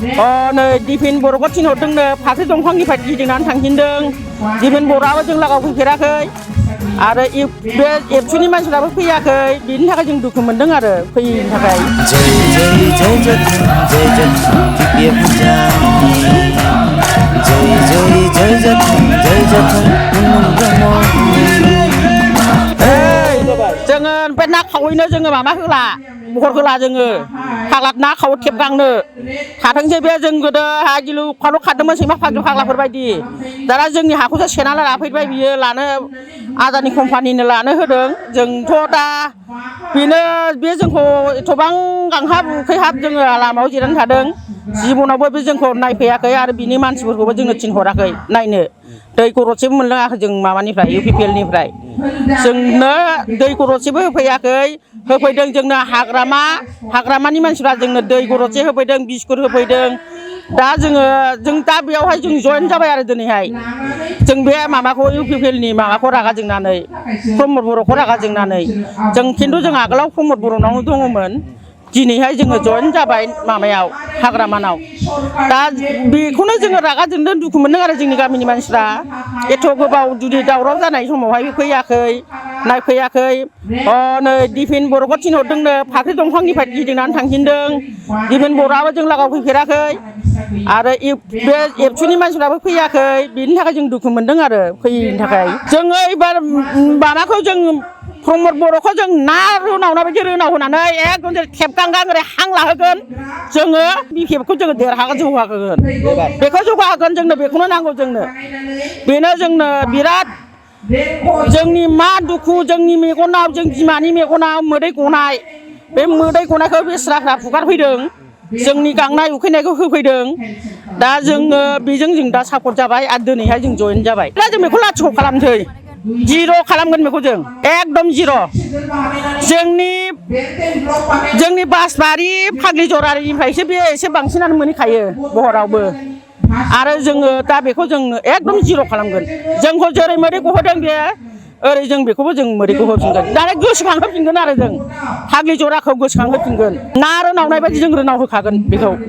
नै दिफेन बर'खौ थिनहरदोंनो फाख्रि दंफांनिफ्राय गिदिंनानै थांफिनदों। दिफेन बर'आबो जों लागाव फैफेराखै आरो बे एबसुनि मानसिफ्राबो फैयाखै। बिनि थाखाय जों दुखु मोनदों आरो फैयैनि थाखाय। जोङो बे ना खावैनो जोङो माबा होला महर होला जोङो फाग्ला ना खावै खेबगांनो थाथोंसै बे जों गोदो हा गिलु फालु खारदोंमोन सैमा फाग्लाफोर बायदि। दाना जोंनि हाखौसो सेना लाफैबाय बियो लानो आदानि कम्पानिनो लानो होदों। जोंथ' दा बेनो बे जोंखौ एथ'बां गांहाब उखैहाब जोङो लामायाव जिरायनानै थादों। जिबनावबो बे जोंखौ नायफैयाखै आरो बिनि मानसिफोरखौबो जोंनो थिनहराखै नायनो। दै गरदसेबो मोनलोङाखै जों माबानिफ्राय UPPLनिफ्राय जोंनो दै गरदसेबो होफैयाखै। होफैदों जोंनो हाग्रामानि मानसिफ्रा जोंनो दै गरदसे होफैदों बिस्कुट होफैदों। दा जों दा बेयावहाय जों जयेन जाबाय आरो दिनैहाय जों बे माबाखौ UPPLनि माबाखौ रागा जोंनानै प्रमद बर'खौ रागा जोंनानै जों खिन्थु जों आगोलाव प्रमद बर'नावनो दङमोन। दिनैहाय जोङो जयेन जाबाय माबायाव हाग्रामानाव। दा बेखौनो जोङो रागा जोंदों दुखु मोनदों आरो जोंनि गामिनि मानसिफ्रा एथ' गोबाव जुदि दावराव जानाय समावहाय फैयाखै नायफैयाखै। नै दिफेन बर'खौ थिनहरदोंनो फाख्रि दंफांनिफ्राय गिदिंनानै थांफिनदों। दिफेन बर'आबो जों लागाव फैफेराखै आरो बे एबसुनि मानसिफ्राबो फैयाखै। बिनि थाखाय जों दुखु मोनदों आरो फैयैनि थाखाय। जोङो एबार माबाखौ जों प्रमद बर'खौ जों ना रोनावनाय बायदि रोनाव होनानै एकदम खेबगांगां ओरै हां लाहोगोन। जोङो बिपिएफखौ जोङो देरहागोन जौगाहोगोन। बेखौ जौगाहोगोन जोंनो बेखौनो नांगौ जोंनो। बेनो जोंनो बिराद जोंनि मा दुखु जोंनि मेगनाव जों बिमानि मेगनाव मोदै गनाय बे मोदै गनायखौ बेस्राफ्रा फुगारफैदों। जोंनि गांनाय उखैनायखौ होफैदों। दा जोङो बेजों जों दा सापर्ट जाबाय आरो दिनैहाय जों जयेन जाबाय। दा जों बेखौ लाथिख' खालामसै जिर' खालामगोन बेखौ जों एकदम जिर'। जोंनि बासबारि फाग्लिजरानिफ्रायसो बे एसे बांसिनानो मोनहैखायो बहरावबो। आरो जोङो दा बेखौ जों एकदम जिर' खालामगोन। जोंखौ जेरै मोदै गहोदों बे ओरै जों बेखौबो जों मोदैखौ होफिनगोन। दालाय गोसोखांहोफिनगोन आरो जों फाग्लिजराखौ गोसोखांहोफिनगोन। ना रोनावनाय बायदि जों रोनाव होखागोन बेखौ।